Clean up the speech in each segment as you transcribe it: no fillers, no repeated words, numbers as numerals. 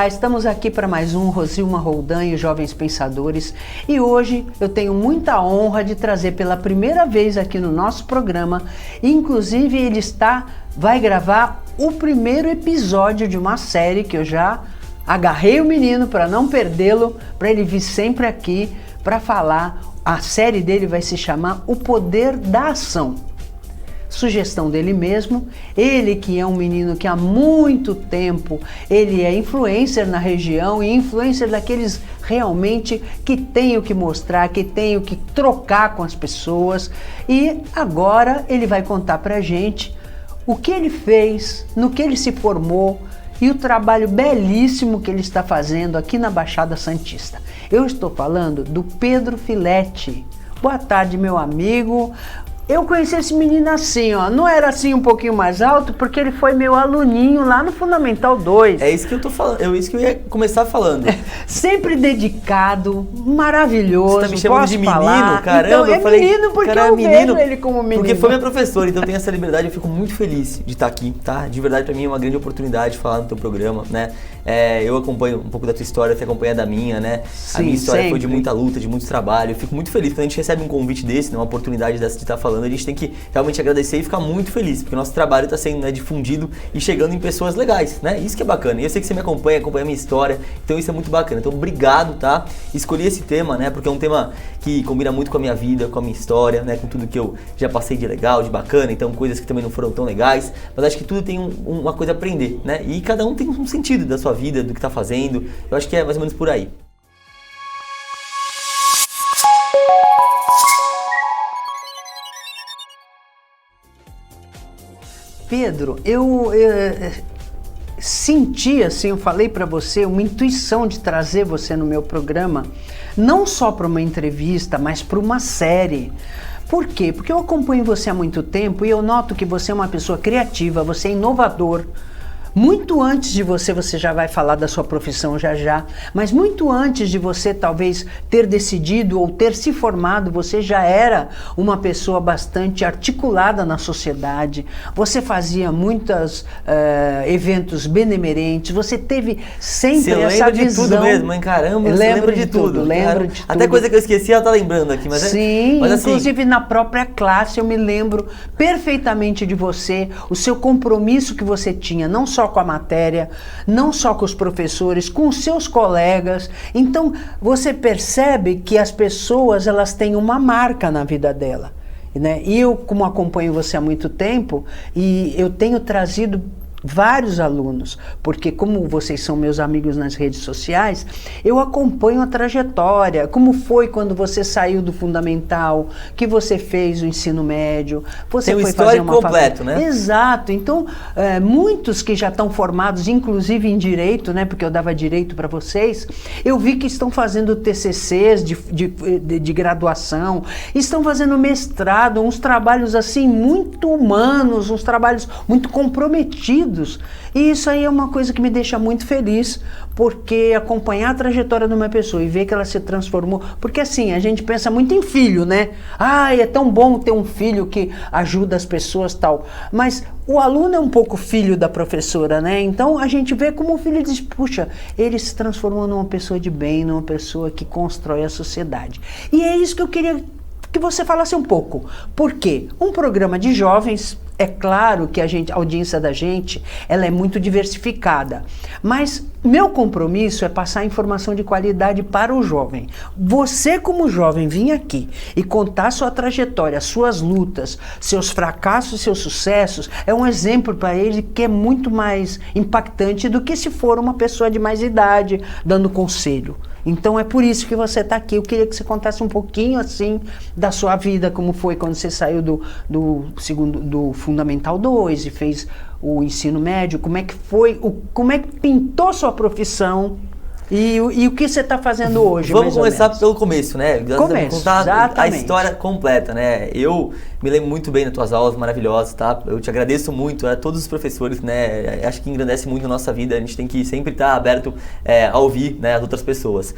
Olá, estamos aqui para mais um Rosilma Roldan e Jovens Pensadores e hoje eu tenho muita honra de trazer pela primeira vez aqui no nosso programa, inclusive ele vai gravar o primeiro episódio de uma série que eu já agarrei o menino para não perdê-lo, para ele vir sempre aqui para falar. A série dele vai se chamar O Poder da Ação. Sugestão dele mesmo, ele que é um menino que há muito tempo, ele é influencer na região e influencer daqueles realmente que tem o que mostrar, que tem o que trocar com as pessoas, e agora ele vai contar pra gente o que ele fez, no que ele se formou e o trabalho belíssimo que ele está fazendo aqui na Baixada Santista. Eu estou falando do Pedro Filetti. Boa tarde, meu amigo. Eu conheci esse menino assim, ó, não era assim um pouquinho mais alto, porque ele foi meu aluninho lá no Fundamental 2. É isso que eu tô falando, é isso que eu ia começar falando. Sempre dedicado, maravilhoso. Você tá me chamando de menino? Falar. Caramba, então, eu falei, menino porque cara, eu menino, vejo ele como menino. Porque foi minha professora, então eu tenho essa liberdade, eu fico muito feliz de estar aqui, tá? De verdade, pra mim é uma grande oportunidade de falar no teu programa, né? Eu acompanho um pouco da tua história, você acompanha da minha, né? Sim, a minha história sempre. foi de muita luta, de muito trabalho. Eu fico muito feliz quando a gente recebe um convite desse, né? Uma oportunidade dessa de estar falando, a gente tem que realmente agradecer e ficar muito feliz, porque o nosso trabalho está sendo, né, difundido e chegando em pessoas legais, né? Isso que é bacana. E eu sei que você me acompanha a minha história, então isso é muito bacana. Então obrigado, tá? Escolhi esse tema, né? Porque é um tema que combina muito com a minha vida, com a minha história, né? Com tudo que eu já passei de legal, de bacana, então coisas que também não foram tão legais, mas acho que tudo tem uma coisa a aprender, né? E cada um tem um sentido da sua vida, do que tá fazendo. Eu acho que é mais ou menos por aí. Pedro, eu senti assim, eu falei para você, uma intuição de trazer você no meu programa, não só para uma entrevista, mas para uma série. Por quê? Porque eu acompanho você há muito tempo e eu noto que você é uma pessoa criativa, você é inovador. Muito antes de você já vai falar da sua profissão já, mas muito antes de você talvez ter decidido ou ter se formado, você já era uma pessoa bastante articulada na sociedade, você fazia muitos eventos benemerentes, você teve sempre essa visão. Você lembra de tudo mesmo, hein? Caramba, você lembra de tudo. Lembro de tudo. Até coisa que eu esqueci, ela tá lembrando aqui, mas sim, mas inclusive na própria classe eu me lembro perfeitamente de você, o seu compromisso que você tinha, não só com a matéria, não só com os professores, com os seus colegas. Então, você percebe que as pessoas, elas têm uma marca na vida dela, né? E eu, como acompanho você há muito tempo, e eu tenho trazido vários alunos, porque como vocês são meus amigos nas redes sociais, eu acompanho a trajetória, como foi quando você saiu do fundamental, que você fez o ensino médio, você tem um foi fazer uma completo, né? Exato, então muitos que já estão formados, inclusive em direito, né, porque eu dava direito para vocês, eu vi que estão fazendo TCCs de graduação, estão fazendo mestrado, uns trabalhos assim muito humanos, uns trabalhos muito comprometidos. E isso aí é uma coisa que me deixa muito feliz, porque acompanhar a trajetória de uma pessoa e ver que ela se transformou, porque assim, a gente pensa muito em filho, né? Ah, é tão bom ter um filho que ajuda as pessoas, tal. Mas o aluno é um pouco filho da professora, né? Então a gente vê como o filho diz, puxa, ele se transformou numa pessoa de bem, numa pessoa que constrói a sociedade. E é isso que eu queria que você falasse um pouco. Por quê? Um programa de jovens, é claro que a audiência da gente, ela é muito diversificada, mas meu compromisso é passar informação de qualidade para o jovem. Você, como jovem, vir aqui e contar sua trajetória, suas lutas, seus fracassos, seus sucessos, é um exemplo para ele que é muito mais impactante do que se for uma pessoa de mais idade dando conselho. Então é por isso que você está aqui. Eu queria que você contasse um pouquinho assim da sua vida, como foi quando você saiu do Fundamental 2 e fez o ensino médio, como é que foi, como é que pintou sua profissão e o que você está fazendo hoje. Vamos começar pelo começo, né? Começo, contar exatamente. A história completa, né? Eu me lembro muito bem das tuas aulas maravilhosas, tá? Eu te agradeço muito a todos os professores, né? Acho que engrandece muito a nossa vida, a gente tem que sempre estar aberto a ouvir, né, as outras pessoas.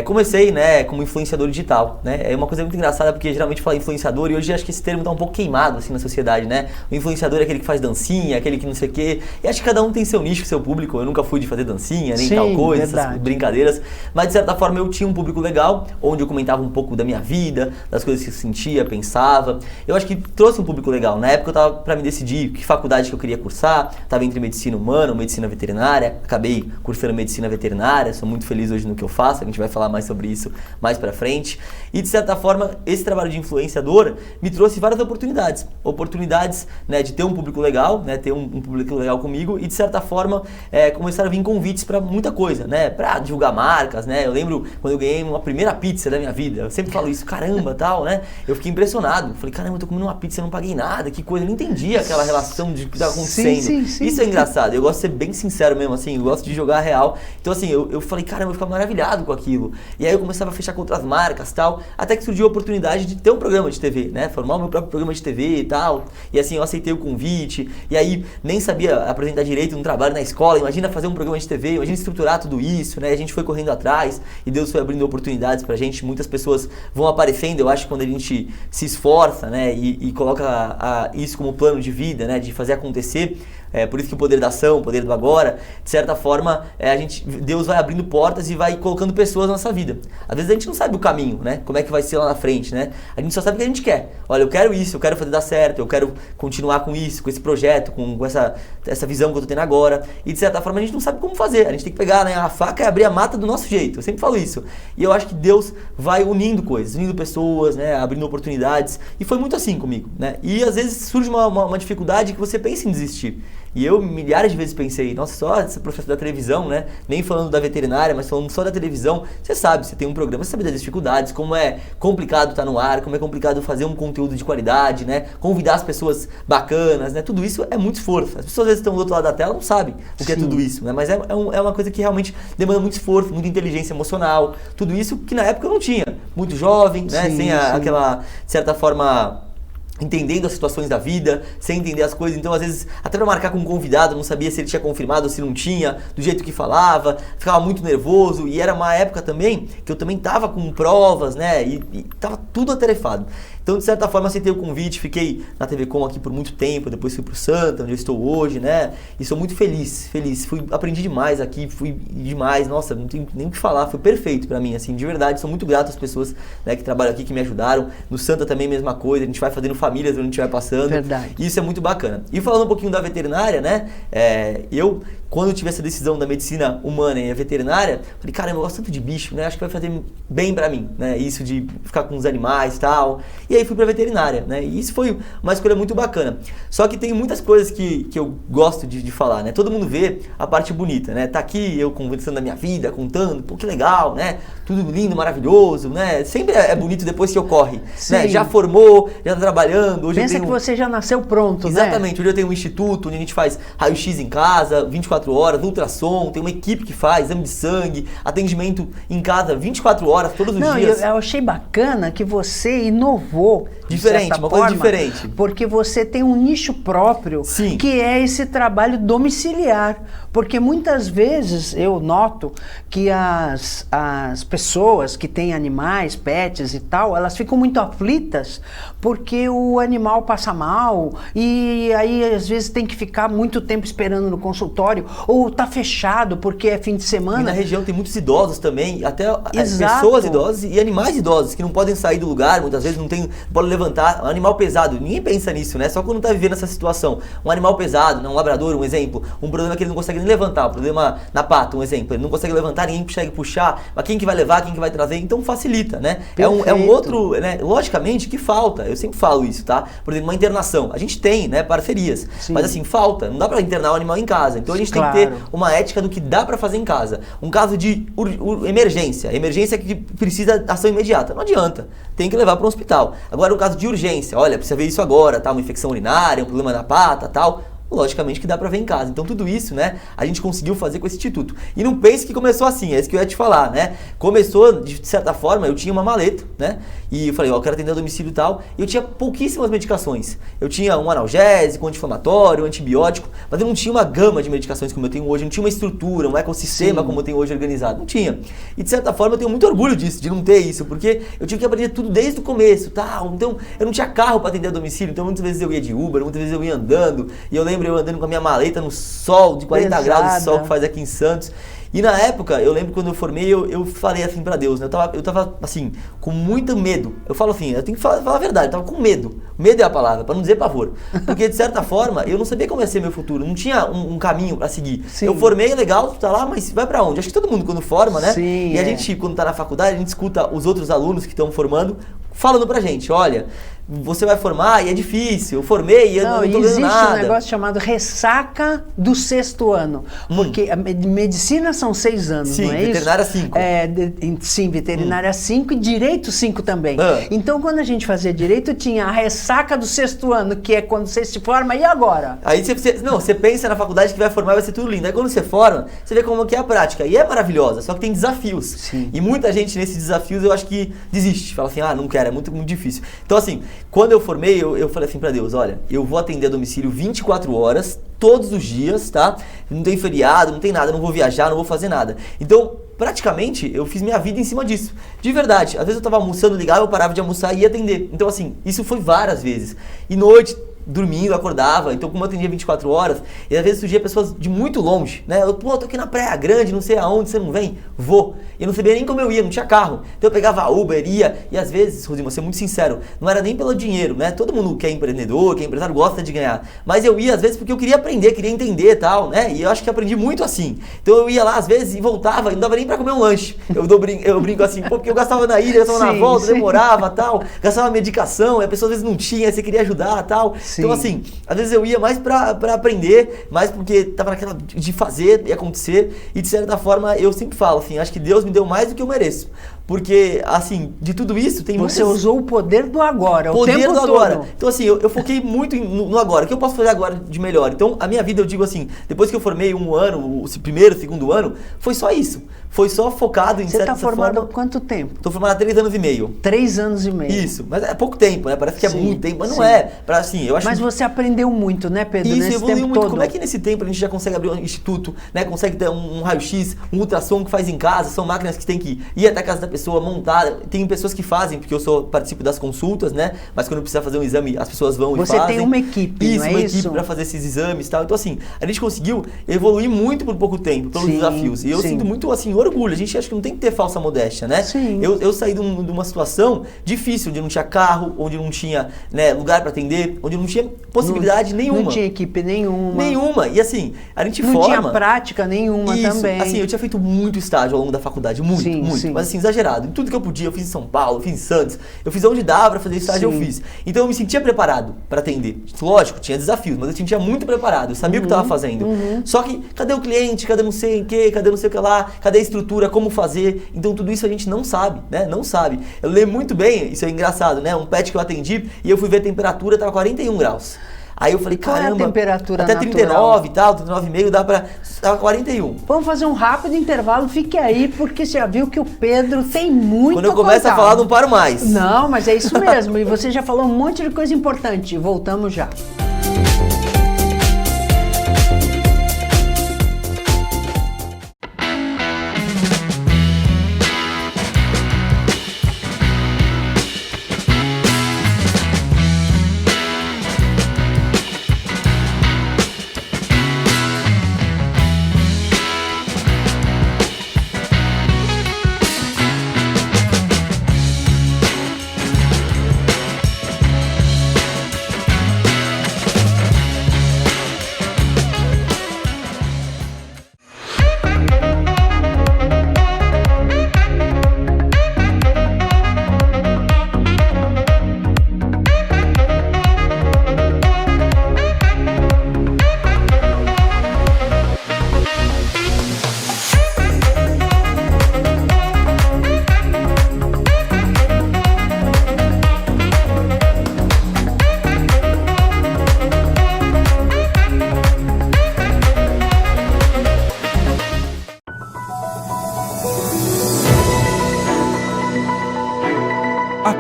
Comecei, né, como influenciador digital, né? É uma coisa muito engraçada porque geralmente fala influenciador e hoje acho que esse termo tá um pouco queimado assim na sociedade, né? O influenciador é aquele que faz dancinha, aquele que não sei o quê. E acho que cada um tem seu nicho, seu público. Eu nunca fui de fazer dancinha, nem tal coisa, essas brincadeiras. Mas de certa forma eu tinha um público legal, onde eu comentava um pouco da minha vida, das coisas que eu sentia, pensava. Eu acho que trouxe um público legal. Na época eu tava pra me decidir que faculdade que eu queria cursar, tava entre medicina humana ou medicina veterinária. Acabei cursando medicina veterinária, sou muito feliz hoje no que eu faço, a gente vai falar mais sobre isso mais pra frente. E de certa forma, esse trabalho de influenciador me trouxe várias oportunidades. Oportunidades, né, de ter um público legal, né, ter um público legal comigo e de certa forma começaram a vir convites para muita coisa, né, para divulgar marcas, né. Eu lembro quando eu ganhei uma primeira pizza da minha vida, eu sempre falo isso, caramba, tal, né. Eu fiquei impressionado, falei, caramba, eu tô comendo uma pizza e não paguei nada, que coisa, eu não entendi aquela relação de que tá acontecendo. Sim, isso é engraçado, eu gosto de ser bem sincero mesmo, assim, eu gosto de jogar real. Então assim, eu falei, caramba, eu ficava maravilhado com aquilo. E aí eu começava a fechar com outras marcas, tal, até que surgiu a oportunidade de ter um programa de TV, né, formar o meu próprio programa de TV e tal. E assim, eu aceitei o convite, e aí nem sabia apresentar direito no trabalho na escola, imagina fazer um programa de TV, imagina estruturar tudo isso, né, a gente foi correndo atrás, e Deus foi abrindo oportunidades pra gente, muitas pessoas vão aparecendo, eu acho que quando a gente se esforça, né, e coloca isso como plano de vida, né, de fazer acontecer. Por isso que o poder da ação, o poder do agora, de certa forma, Deus vai abrindo portas e vai colocando pessoas na nossa vida. Às vezes a gente não sabe o caminho, né? Como é que vai ser lá na frente, né? A gente só sabe o que a gente quer. Olha, eu quero isso, eu quero fazer dar certo, eu quero continuar com isso, com esse projeto, com essa visão que eu tô tendo agora. E de certa forma a gente não sabe como fazer. A gente tem que pegar, né, a faca e abrir a mata do nosso jeito. Eu sempre falo isso. E eu acho que Deus vai unindo coisas, unindo pessoas, né? Abrindo oportunidades. E foi muito assim comigo, né? E às vezes surge uma dificuldade que você pensa em desistir. E eu milhares de vezes pensei, nossa, só essa professora da televisão, né? Nem falando da veterinária, mas falando só da televisão. Você sabe, você tem um programa, você sabe das dificuldades, como é complicado estar no ar, como é complicado fazer um conteúdo de qualidade, né? Convidar as pessoas bacanas, né? Tudo isso é muito esforço. As pessoas às vezes estão do outro lado da tela, não sabem o que é tudo isso, né? Mas é uma coisa que realmente demanda muito esforço, muita inteligência emocional. Tudo isso que na época eu não tinha. Muito jovem, né? Sem aquela, de certa forma, entendendo as situações da vida, sem entender as coisas. Então, às vezes, até para marcar com um convidado, não sabia se ele tinha confirmado ou se não tinha, do jeito que falava, ficava muito nervoso. E era uma época também que eu também tava com provas, né? E tava tudo atarefado. Então, de certa forma, aceitei o convite, fiquei na TV Com aqui por muito tempo, depois fui pro Santa, onde eu estou hoje, né? E sou muito feliz. Aprendi demais aqui, fui demais, nossa, não tenho nem o que falar, foi perfeito pra mim, assim, de verdade. Sou muito grato às pessoas, né, que trabalham aqui, que me ajudaram. No Santa também, mesma coisa, a gente vai fazendo famílias onde a gente vai passando. Verdade. Isso é muito bacana. E falando um pouquinho da veterinária, né? Quando eu tive essa decisão da medicina humana e a veterinária, falei, caramba, eu gosto tanto de bicho, né? Acho que vai fazer bem pra mim, né? Isso de ficar com os animais e tal. E aí fui pra veterinária, né? E isso foi uma escolha muito bacana. Só que tem muitas coisas que eu gosto de falar, né? Todo mundo vê a parte bonita, né? Tá aqui eu conversando da minha vida, contando, pô, que legal, né? Tudo lindo, maravilhoso, né? Sempre é bonito depois que ocorre, né? Já formou, já tá trabalhando. Hoje pensa que você já nasceu pronto, né? Exatamente. Hoje eu tenho um instituto onde a gente faz raio-x em casa, 24 horas, ultrassom, tem uma equipe que faz exame de sangue, atendimento em casa 24 horas, todos os dias. Eu achei bacana que você inovou. Diferente, uma coisa diferente. Porque você tem um nicho próprio, sim, que é esse trabalho domiciliar. Porque muitas vezes eu noto que as pessoas que têm animais, pets e tal, elas ficam muito aflitas porque o animal passa mal e aí às vezes tem que ficar muito tempo esperando no consultório ou tá fechado porque é fim de semana. E na região tem muitos idosos também, até pessoas idosas e animais idosos que não podem sair do lugar, muitas vezes não podem levantar. Um animal pesado, ninguém pensa nisso, né? Só quando tá vivendo essa situação. Um animal pesado, né? Um labrador, um exemplo, um problema que ele não consegue nem levantar, um problema na pata, um exemplo, ele não consegue levantar, ninguém consegue puxar, mas quem que vai levar, quem que vai trazer, então facilita, né? É um outro, né? Logicamente que falta, eu sempre falo isso, tá? Por exemplo, uma internação, a gente tem, né, parcerias, sim, mas assim, falta, não dá pra internar o animal em casa, então a gente tem que ter uma ética do que dá pra fazer em casa. Um caso de emergência que precisa ação imediata, não adianta, tem que levar para um hospital. Agora, um caso de urgência, olha, precisa ver isso agora, tá? Uma infecção urinária, um problema na pata, tal, logicamente que dá para ver em casa. Então tudo isso, né, a gente conseguiu fazer com esse instituto. E não pense que começou assim, é isso que eu ia te falar, né? Começou, de certa forma, eu tinha uma maleta, né? E eu falei, ó, eu quero atender a domicílio e tal. E eu tinha pouquíssimas medicações. Eu tinha um analgésico, um anti-inflamatório, um antibiótico, mas eu não tinha uma gama de medicações como eu tenho hoje, não tinha uma estrutura, um ecossistema como eu tenho hoje organizado. Não tinha. E de certa forma eu tenho muito orgulho disso, de não ter isso, porque eu tive que aprender tudo desde o começo, tá? Então eu não tinha carro para atender a domicílio, então muitas vezes eu ia de Uber, muitas vezes eu ia andando. E eu lembro eu andando com a minha maleta no sol, de 40 graus de sol que faz aqui em Santos. E na época, eu lembro quando eu formei, eu falei assim pra Deus, né? Eu tava assim, com muito medo. Eu falo assim, eu tenho que falar a verdade, eu tava com medo. Medo é a palavra, pra não dizer pavor. Porque de certa forma, eu não sabia como ia ser meu futuro, não tinha um caminho pra seguir. Sim. Eu formei, legal, tá lá, mas vai pra onde? Acho que todo mundo quando forma, né? Sim, e a gente, quando tá na faculdade, a gente escuta os outros alunos que estão formando, falando pra gente, olha, você vai formar e é difícil, eu formei e eu não tô vendo nada. Existe um negócio chamado ressaca do 6º ano, porque a medicina são 6 anos, sim, não é veterinária isso? 5. Sim, veterinária 5 e direito 5 também. Então, quando a gente fazia direito, tinha a ressaca do 6º ano, que é quando você se forma, e agora? Aí você pensa na faculdade que vai formar, vai ser tudo lindo. Aí quando você forma, você vê como que é a prática. E é maravilhosa, só que tem desafios. Sim. E muita gente nesses desafios, eu acho que desiste. Fala assim, não quero, é muito difícil. Então assim, quando eu formei, eu falei assim pra Deus, olha, eu vou atender a domicílio 24 horas, todos os dias, tá? Não tem feriado, não tem nada, não vou viajar, não vou fazer nada. Então, praticamente, eu fiz minha vida em cima disso. De verdade. Às vezes eu tava almoçando, ligava, eu parava de almoçar e ia atender. Então assim, isso foi várias vezes. E noite, dormindo, acordava, então como eu atendia 24 horas, e às vezes surgia pessoas de muito longe, né? Eu, tô aqui na Praia Grande, não sei aonde, você não vem? Vou. Eu não sabia nem como eu ia, não tinha carro. Então eu pegava Uber, ia, e às vezes, Rodrigo, vou ser muito sincero, não era nem pelo dinheiro, né? Todo mundo que é empreendedor, que é empresário, gosta de ganhar. Mas eu ia às vezes porque eu queria aprender, queria entender e tal, né? E eu acho que aprendi muito assim. Então eu ia lá às vezes e voltava, e não dava nem pra comer um lanche. Eu brinco assim, porque eu gastava na ida, eu gastava na volta, demorava tal, gastava medicação, e a pessoa às vezes não tinha, aí você queria ajudar tal. Sim. Então assim, às vezes eu ia mais pra aprender, mais porque tava naquela de fazer e acontecer, e de certa forma eu sempre falo assim, acho que Deus me deu mais do que eu mereço. Porque, assim, de tudo isso tem Você usou o poder do agora, o tempo do todo. agora. Então, assim, eu foquei muito no agora. O que eu posso fazer agora de melhor? Então, a minha vida, eu digo assim, depois que eu formei um ano, o primeiro, segundo ano, foi só isso. Foi só focado em certa forma. Você está formado há quanto tempo? Estou formado há 3 anos e meio. 3 anos e meio. Isso, mas é pouco tempo, né? Parece que é muito tempo, mas não é. Assim, eu acho mas você aprendeu muito, né, Pedro? Isso, nesse evoluiu tempo muito. todo. Como é que nesse tempo a gente já consegue abrir um instituto, né? Consegue ter um raio-x, um ultrassom que faz em casa, são máquinas que tem que ir até a casa da pessoa, montar. Tem pessoas que fazem, porque eu participo das consultas, né? Mas quando precisa fazer um exame, as pessoas vão e fazem. Você tem uma equipe, isso, não é uma isso? equipe para fazer esses exames e tal. Então, assim, a gente conseguiu evoluir muito por pouco tempo, pelos desafios. E eu sinto muito, assim, orgulho. A gente acha que não tem que ter falsa modéstia, né? Sim. Eu saí de uma situação difícil, onde não tinha carro, onde não tinha, né, lugar para atender, onde não tinha possibilidade nenhuma. Não tinha equipe nenhuma. Nenhuma. E assim, a gente não forma... Não tinha prática nenhuma também. Assim, eu tinha feito muito estágio ao longo da faculdade, muito. Mas assim, exagerado. Em tudo que eu podia, eu fiz em São Paulo, eu fiz em Santos, eu fiz onde dava pra fazer estágio, eu fiz. Então eu me sentia preparado para atender. Lógico, tinha desafios, mas eu me sentia muito preparado, eu sabia o que eu tava fazendo. Só que, cadê o cliente, cadê não sei o que, cadê não sei o que lá, cadê a estrutura, como fazer? Então tudo isso a gente não sabe, né? Não sabe. Eu lembro muito bem, isso é engraçado, né? Um pet que eu atendi e eu fui ver a temperatura, tava 41 graus. Aí eu falei, caramba, qual é a temperatura até natural? 39 e tal, 39,5 dá pra... Tava 41. Vamos fazer um rápido intervalo, fique aí, porque você já viu que o Pedro tem muito Quando eu começo a falar, não paro mais. Não, mas é isso mesmo, e você já falou um monte de coisa importante. Voltamos já.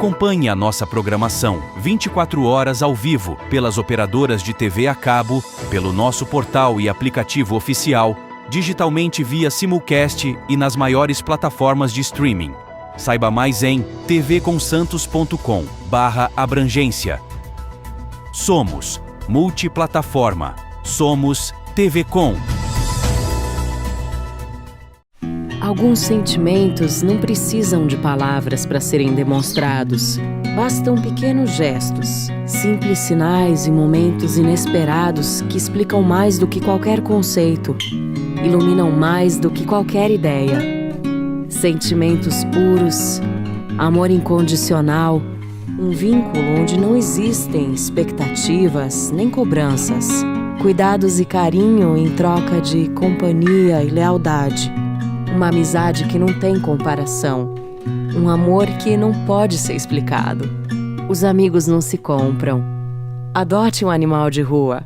Acompanhe a nossa programação 24 horas ao vivo pelas operadoras de TV a cabo, pelo nosso portal e aplicativo oficial, digitalmente via simulcast e nas maiores plataformas de streaming. Saiba mais em tvconsantos.com/abrangência. Somos multiplataforma. Somos TV Com. Alguns sentimentos não precisam de palavras para serem demonstrados. Bastam pequenos gestos, simples sinais e momentos inesperados que explicam mais do que qualquer conceito, iluminam mais do que qualquer ideia. Sentimentos puros, amor incondicional, um vínculo onde não existem expectativas nem cobranças, cuidados e carinho em troca de companhia e lealdade. Uma amizade que não tem comparação. Um amor que não pode ser explicado. Os amigos não se compram. Adote um animal de rua.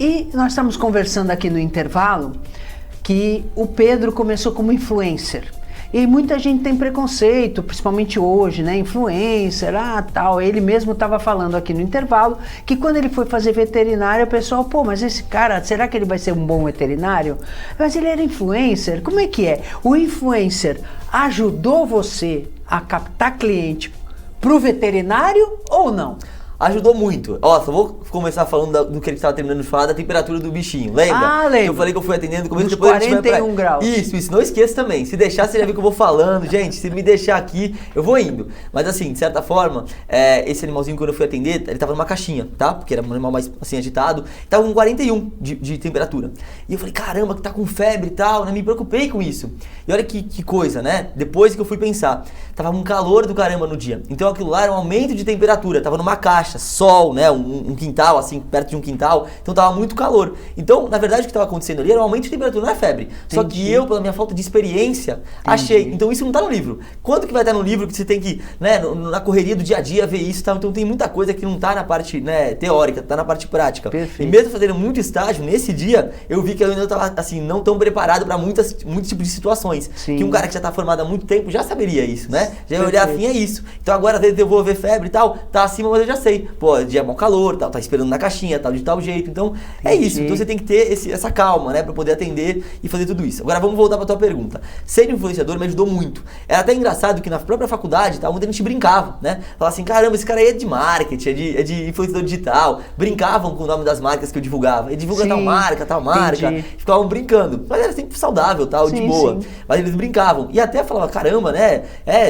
E nós estamos conversando aqui no intervalo que o Pedro começou como influencer. E muita gente tem preconceito, principalmente hoje, né? Influencer, tal. Ele mesmo estava falando aqui no intervalo que quando ele foi fazer veterinária, o pessoal, mas esse cara, será que ele vai ser um bom veterinário? Mas ele era influencer. Como é que é? O influencer ajudou você a captar cliente pro veterinário ou não? Ajudou muito. Ó, só vou começar falando do que ele estava terminando de falar, da temperatura do bichinho. Lembra? Lembro. Eu falei que eu fui atendendo no começo, depois 41 graus. Isso. Não esqueça também. Se deixar, você já viu que eu vou falando. Gente, se me deixar aqui, eu vou indo. Mas assim, de certa forma, esse animalzinho, quando eu fui atender, ele estava numa caixinha, tá? Porque era um animal mais, assim, agitado. Tava com 41 de temperatura. E eu falei, caramba, que tá com febre e tal, né? Me preocupei com isso. E olha que coisa, né? Depois que eu fui pensar, tava um calor do caramba no dia. Então aquilo lá era um aumento de temperatura. Tava numa caixa, sol, né? Um quintal, assim, perto de um quintal. Então tava muito calor. Então, na verdade, o que estava acontecendo ali era um aumento de temperatura, não é febre. Entendi. Só que eu, pela minha falta de experiência, achei. Então isso não tá no livro. Quanto que vai estar no livro que você tem que, né, na correria do dia a dia, ver isso e tal? Então tem muita coisa que não tá na parte, né, teórica, tá na parte prática. Perfeito. E mesmo fazendo muito estágio, nesse dia, eu vi que eu ainda tava, assim, não tão preparado para muitos tipos de situações. Sim. Que um cara que já tá formado há muito tempo já saberia isso, né? Já ia olhar assim, é isso. Então agora, às vezes eu vou ver febre e tal, tá acima, mas eu já sei. Pô, dia é bom calor, tal, tá esperando na caixinha, tal, de tal jeito. Então, é isso. Então você tem que ter essa calma, né, pra poder atender e fazer tudo isso. Agora vamos voltar pra tua pergunta. Ser influenciador me ajudou muito. Era até engraçado que na própria faculdade, muita gente brincava, né? Falava assim, caramba, esse cara aí é de marketing, é de influenciador digital. Brincavam com o nome das marcas que eu divulgava. Ele divulga tal marca. Entendi. Ficavam brincando. Mas era sempre saudável, tal, de boa. Mas eles brincavam. E até falavam, caramba, né?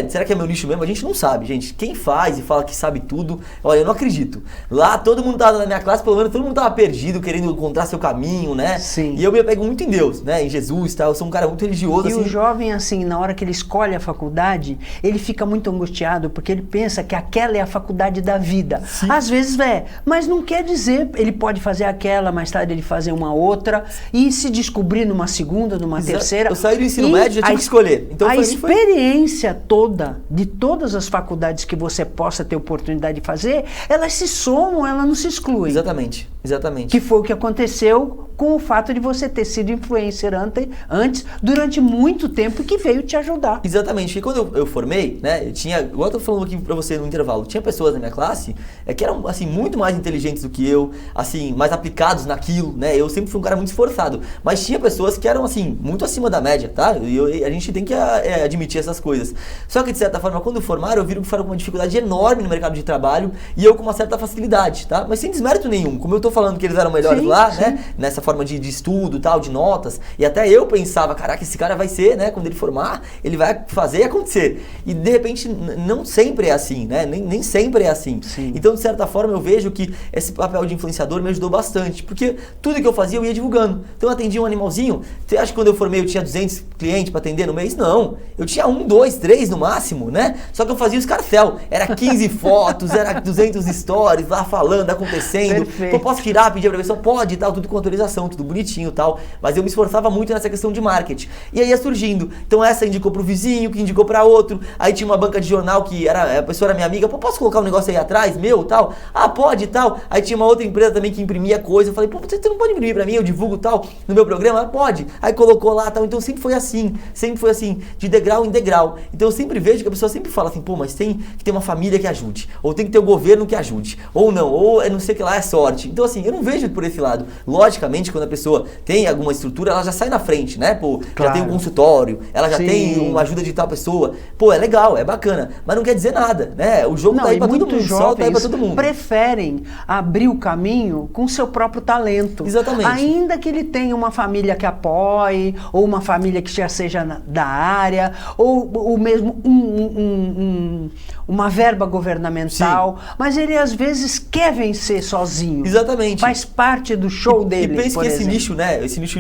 Será que é meu nicho mesmo? A gente não sabe, gente. Quem faz e fala que sabe tudo, olha, eu não acredito. Lá todo mundo tava na minha classe, pelo menos todo mundo tava perdido, querendo encontrar seu caminho, né? Sim. E eu me apego muito em Deus, né? Em Jesus, tá? Eu sou um cara muito religioso, e assim. O jovem, assim, na hora que ele escolhe a faculdade, ele fica muito angustiado, porque ele pensa que aquela é a faculdade da vida. Sim. Às vezes, mas não quer dizer, ele pode fazer aquela, mais tarde ele fazer uma outra, e se descobrir numa segunda, numa terceira. Eu saí do ensino médio, já tive que escolher. Então, a experiência toda, de todas as faculdades que você possa ter oportunidade de fazer, elas se somam, elas não se excluem. Exatamente. Que foi o que aconteceu com o fato de você ter sido influencer antes, durante muito tempo, que veio te ajudar. Exatamente. E quando eu formei, né, igual eu tô falando aqui pra você no intervalo, tinha pessoas na minha classe que eram, assim, muito mais inteligentes do que eu, assim, mais aplicados naquilo, né? Eu sempre fui um cara muito esforçado, mas tinha pessoas que eram, assim, muito acima da média, tá? E a gente tem que admitir essas coisas. Só que, de certa forma, quando formaram, eu vi que foram com uma dificuldade enorme no mercado de trabalho e eu com uma certa facilidade, tá? Mas sem desmérito nenhum. Como eu tô falando que eles eram melhores lá, né? Nessa forma de estudo, tal, de notas. E até eu pensava, caraca, esse cara vai ser, né? Quando ele formar, ele vai fazer acontecer. E de repente, não sempre é assim, né? Nem sempre é assim. Sim. Então, de certa forma, eu vejo que esse papel de influenciador me ajudou bastante. Porque tudo que eu fazia, eu ia divulgando. Então, eu atendia um animalzinho. Você acha que quando eu formei, eu tinha 200 clientes para atender no mês? Não. Eu tinha 1, 2, 3 no máximo, né? Só que eu fazia o escarcéu. Era 15 fotos, era 200 stories lá falando, acontecendo. Pô, posso tirar, pedir pra pessoa? Pode e tal, tudo com autorização, tudo bonitinho e tal. Mas eu me esforçava muito nessa questão de marketing. E aí ia surgindo. Então essa indicou pro vizinho, que indicou pra outro. Aí tinha uma banca de jornal que a pessoa era minha amiga. Pô, posso colocar um negócio aí atrás, meu, tal? Ah, pode e tal. Aí tinha uma outra empresa também que imprimia coisa. Eu falei, pô, você não pode imprimir pra mim? Eu divulgo tal no meu programa? Pode. Aí colocou lá tal. Então sempre foi assim, de degrau em degrau. Então eu sempre vejo que a pessoa sempre fala assim, pô, mas tem que ter uma família que ajude. Ou tem que ter o governo que ajude. Ou não, ou não sei o que lá, é sorte. Então assim, eu não vejo por esse lado. Logicamente, quando a pessoa tem alguma estrutura, ela já sai na frente, né? Pô, já tem um consultório, ela já tem uma ajuda de tal pessoa. Pô, é legal, é bacana. Mas não quer dizer nada, né? O jogo tá aí pra todo mundo, o sol tá aí pra todo mundo. Preferem abrir o caminho com seu próprio talento. Exatamente. Ainda que ele tenha uma família que apoie, ou uma família que já seja da área, ou mesmo uma verba governamental, mas ele às vezes quer vencer sozinho. Exatamente. Faz parte do show dele. E pensa que esse nicho, né? Esse nicho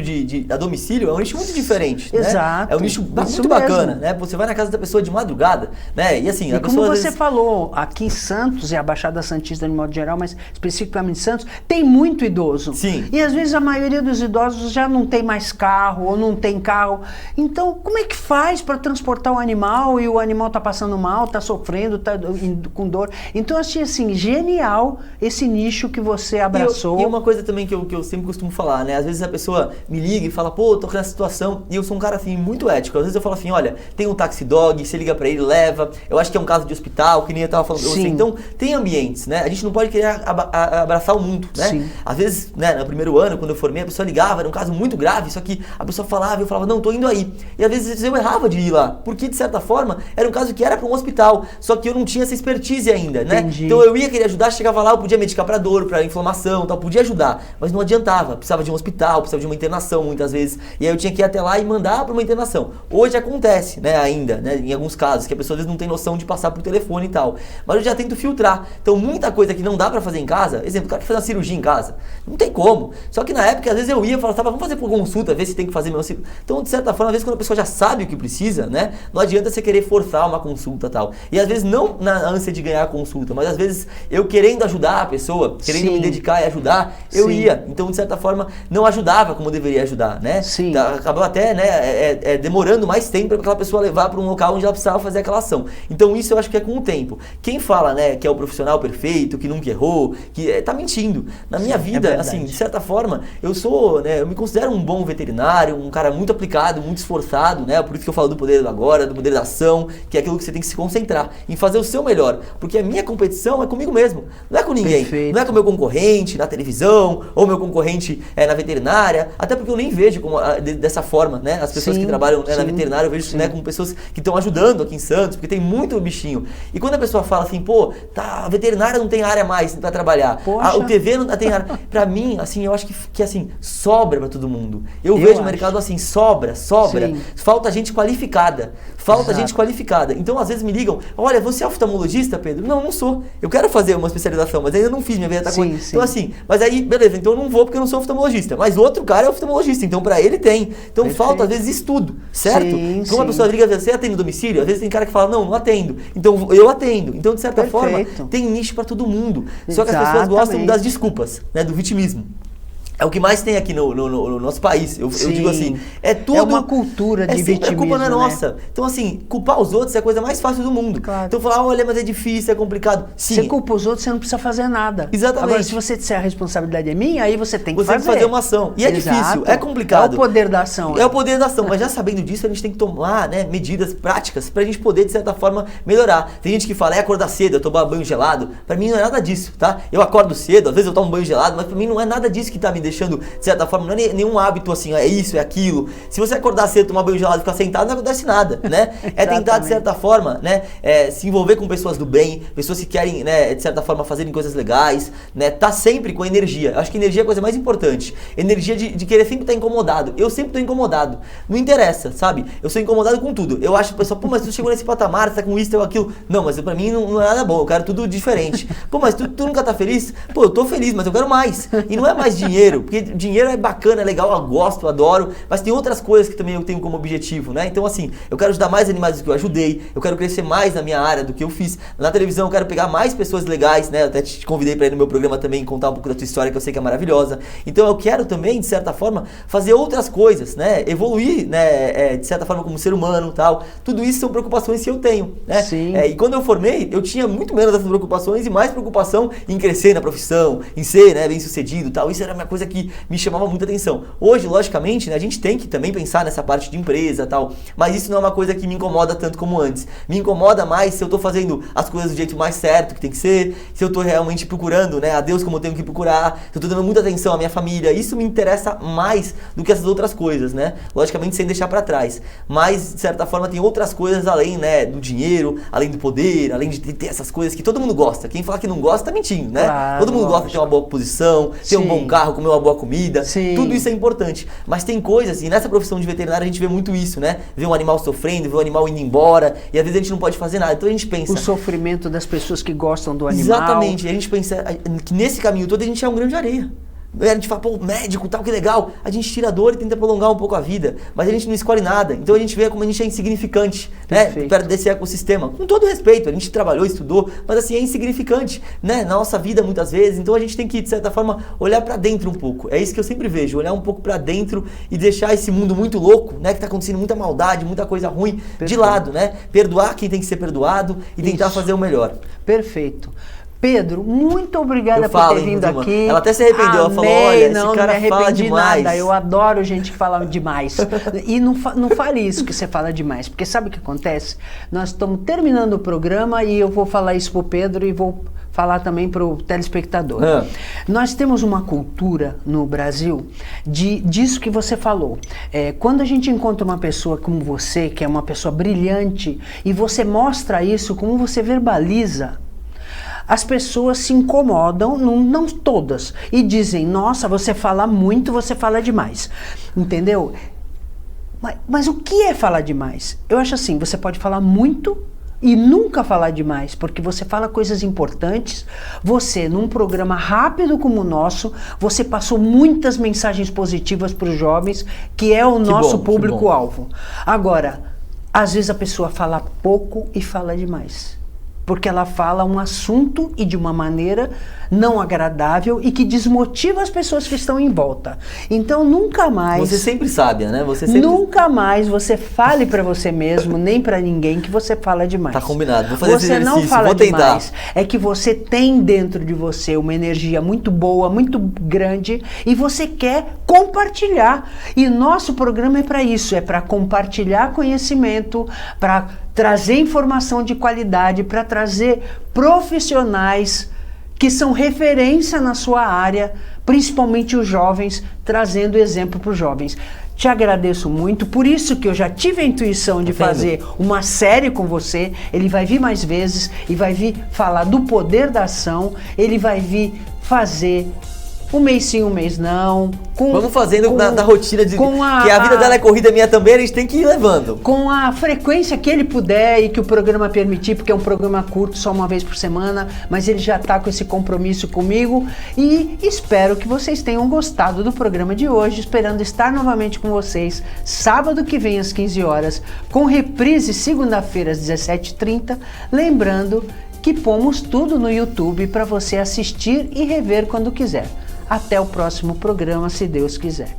a domicílio é um nicho muito diferente. Exato. Né? É um nicho muito bacana, né? Você vai na casa da pessoa de madrugada, né? E assim, a pessoa. Como você falou, aqui em Santos, e a Baixada Santista de modo geral, mas especificamente em Santos, tem muito idoso. Sim. E às vezes a maioria dos idosos já não tem mais carro, ou não tem carro. Então, como é que faz para transportar o animal e o animal está passando mal, está sofrendo, está com dor? Então, eu achei assim, genial esse nicho que você abraçou. E uma coisa também que eu sempre costumo falar, né? Às vezes a pessoa me liga e fala, pô, tô nessa situação, e eu sou um cara assim, muito ético. Às vezes eu falo assim, olha, tem um taxi dog, você liga pra ele, leva. Eu acho que é um caso de hospital, que nem eu tava falando pra você. Então, tem ambientes, né? A gente não pode querer abraçar o mundo, né? Sim. Às vezes, né, no primeiro ano, quando eu formei, a pessoa ligava, era um caso muito grave, só que a pessoa falava, eu falava, não, tô indo aí. E às vezes eu errava de ir lá, porque de certa forma, era um caso que era pra um hospital, só que eu não tinha essa expertise ainda, né? Entendi. Então eu ia querer ajudar, chegava lá, eu podia medicar pra dor, pra inflamação, tal, podia ajudar, mas não adiantava, precisava de um hospital, precisava de uma internação muitas vezes, e aí eu tinha que ir até lá e mandar pra uma internação. Hoje acontece, né, ainda, né, em alguns casos, que a pessoa às vezes não tem noção de passar por telefone e tal, mas eu já tento filtrar. Então muita coisa que não dá pra fazer em casa, exemplo, o cara quer fazer uma cirurgia em casa, não tem como, só que na época às vezes eu ia e falava, vamos fazer por consulta, ver se tem que fazer mesmo. Então de certa forma, às vezes quando a pessoa já sabe o que precisa, né, não adianta você querer forçar uma consulta e tal, e às vezes não na ânsia de ganhar a consulta, mas às vezes eu querendo ajudar a pessoa, querendo me dedicar e ajudar, eu ia, então de certa forma não ajudava como eu deveria ajudar, né, acabou até, né, demorando mais tempo para aquela pessoa levar para um local onde ela precisava fazer aquela ação. Então isso eu acho que é com o tempo. Quem fala, né, que é o profissional perfeito, que nunca errou, que tá mentindo. Na minha vida, assim, de certa forma, eu sou, né, eu me considero um bom veterinário, um cara muito aplicado, muito esforçado, né, por isso que eu falo do poder do agora, do poder da ação, que é aquilo que você tem que se concentrar, em fazer o seu melhor, porque a minha competição é comigo mesmo, não é com ninguém, não é com o meu concorrente na televisão, ou meu concorrente na veterinária, até porque eu nem vejo como, dessa forma, né, as pessoas que trabalham na veterinária, eu vejo, né, como pessoas que estão ajudando aqui em Santos, porque tem muito bichinho. E quando a pessoa fala assim, pô, tá, a veterinária não tem área mais pra trabalhar, o TV não tem área. Pra mim, assim, eu acho que assim, sobra pra todo mundo. Eu vejo o mercado assim, sobra. Falta gente qualificada. Gente qualificada. Então, às vezes me ligam, olha, você é oftalmologista, Pedro? Não, não sou. Eu quero fazer uma especialização, mas ainda não fiz, minha vida tá com... Então, assim, mas aí, beleza, então eu não vou porque eu não sou oftalmologista. Mas o outro cara é oftalmologista, então pra ele tem. Então falta, às vezes, estudo, certo? Como a pessoa liga, você atende no domicílio? Às vezes tem cara que fala, não atendo. Então eu atendo. Então, de certa forma, tem nicho pra todo mundo. Só que as pessoas gostam das desculpas, né, do vitimismo. É o que mais tem aqui no nosso país. Eu digo assim, é tudo... É uma cultura de vitimismo, a culpa não é nossa. Então, assim, culpar os outros é a coisa mais fácil do mundo. Claro. Então, falar, olha, mas é difícil, é complicado. Sim. Você culpa os outros, você não precisa fazer nada. Exatamente. Agora, se você disser a responsabilidade é minha, aí você tem que fazer. Você tem que fazer uma ação. E é difícil, é complicado. É o poder da ação. É o poder da ação. Mas já sabendo disso, a gente tem que tomar, né, medidas práticas pra gente poder, de certa forma, melhorar. Tem gente que fala, acordar cedo, eu tomar banho gelado. Pra mim não é nada disso, tá? Eu acordo cedo, às vezes eu tomo banho gelado, mas pra mim não é nada disso que tá me deixando, de certa forma, não é nenhum hábito assim, é isso, é aquilo. Se você acordar cedo, tomar banho gelado e ficar sentado, não acontece nada, né? É tentar, de certa forma, né, se envolver com pessoas do bem, pessoas que querem, né, de certa forma, fazerem coisas legais, né? Tá sempre com energia. Eu acho que energia é a coisa mais importante. Energia de querer sempre estar incomodado. Eu sempre tô incomodado. Não interessa, sabe? Eu sou incomodado com tudo. Eu acho que o pessoal, pô, mas tu chegou nesse patamar, você tá com isso, ou aquilo. Não, mas pra mim não é nada bom, eu quero tudo diferente. Pô, mas tu nunca tá feliz? Pô, eu tô feliz, mas eu quero mais. E não é mais dinheiro, dinheiro, porque dinheiro é bacana, é legal, eu gosto, eu adoro, mas tem outras coisas que também eu tenho como objetivo, né? Então assim, eu quero ajudar mais animais do que eu ajudei, eu quero crescer mais na minha área do que eu fiz. Na televisão eu quero pegar mais pessoas legais, né? Eu até te convidei para ir no meu programa também contar um pouco da tua história, que eu sei que é maravilhosa. Então eu quero também, de certa forma, fazer outras coisas, né? Evoluir, né? De certa forma como ser humano, tal. Tudo isso são preocupações que eu tenho, né? Sim. E quando eu formei, eu tinha muito menos dessas preocupações e mais preocupação em crescer na profissão, em ser, né, bem sucedido, tal. Isso era uma coisa que me chamava muita atenção. Hoje, logicamente, né, a gente tem que também pensar nessa parte de empresa, tal, mas isso não é uma coisa que me incomoda tanto como antes. Me incomoda mais se eu tô fazendo as coisas do jeito mais certo que tem que ser, se eu tô realmente procurando, né, a Deus como eu tenho que procurar, se eu tô dando muita atenção à minha família. Isso me interessa mais do que essas outras coisas, né? Logicamente sem deixar pra trás. Mas, de certa forma, tem outras coisas além, né, do dinheiro, além do poder, além de ter essas coisas que todo mundo gosta. Quem fala que não gosta tá mentindo, né? Claro, todo mundo gosta de ter uma boa posição, ter um bom carro, comer uma boa comida. Sim. Tudo isso é importante. Mas tem coisas, e nessa profissão de veterinário a gente vê muito isso, né? Ver um animal sofrendo, ver um animal indo embora, e às vezes a gente não pode fazer nada. Então a gente pensa... O sofrimento das pessoas que gostam do animal. Exatamente. E a gente pensa que nesse caminho todo a gente é um grão de areia. A gente fala, pô, médico, tal, que legal. A gente tira a dor e tenta prolongar um pouco a vida, mas a gente não escolhe nada. Então a gente vê como a gente é insignificante, né? Perto desse ecossistema. Com todo respeito, a gente trabalhou, estudou, mas assim, é insignificante, né? Na nossa vida, muitas vezes. Então a gente tem que, de certa forma, olhar pra dentro um pouco. É isso que eu sempre vejo, olhar um pouco pra dentro e deixar esse mundo muito louco, né? Que tá acontecendo muita maldade, muita coisa ruim, de lado, né? Perdoar quem tem que ser perdoado e tentar fazer o melhor. Perfeito. Pedro, muito obrigada por ter vindo aqui. Ela até se arrependeu, ela falou, olha, esse cara fala demais. Nada. Eu adoro gente que fala demais. E não fale isso que você fala demais, porque sabe o que acontece? Nós estamos terminando o programa e eu vou falar isso pro Pedro e vou falar também para o telespectador. Nós temos uma cultura no Brasil disso que você falou. Quando a gente encontra uma pessoa como você, que é uma pessoa brilhante, e você mostra isso, como você verbaliza, as pessoas se incomodam, não todas, e dizem, nossa, você fala muito, você fala demais. Entendeu? Mas o que é falar demais? Eu acho assim, você pode falar muito e nunca falar demais, porque você fala coisas importantes. Você, num programa rápido como o nosso, você passou muitas mensagens positivas para os jovens, que é o nosso público-alvo. Agora, às vezes a pessoa fala pouco e fala demais, porque ela fala um assunto e de uma maneira não agradável e que desmotiva as pessoas que estão em volta. Então nunca mais... Você sempre sabe, né? Você sempre... Nunca mais você fale para você mesmo, nem para ninguém, que você fala demais. Tá combinado, vou fazer esse exercício, não fala vou tentar. Demais. É que você tem dentro de você uma energia muito boa, muito grande, e você quer compartilhar. E nosso programa é para isso, é para compartilhar conhecimento, para trazer informação de qualidade, para trazer profissionais que são referência na sua área, principalmente os jovens, trazendo exemplo para os jovens. Te agradeço muito, por isso que eu já tive a intuição de fazer uma série com você. Ele vai vir mais vezes e vai vir falar do poder da ação, ele vai vir fazer um mês sim, um mês não. Vamos fazendo na rotina de que a vida dela é corrida, minha também, a gente tem que ir levando. Com a frequência que ele puder e que o programa permitir, porque é um programa curto, só uma vez por semana, mas ele já está com esse compromisso comigo e espero que vocês tenham gostado do programa de hoje, esperando estar novamente com vocês sábado que vem às 15 horas, com reprise segunda-feira às 17h30, lembrando que pomos tudo no YouTube para você assistir e rever quando quiser. Até o próximo programa, se Deus quiser.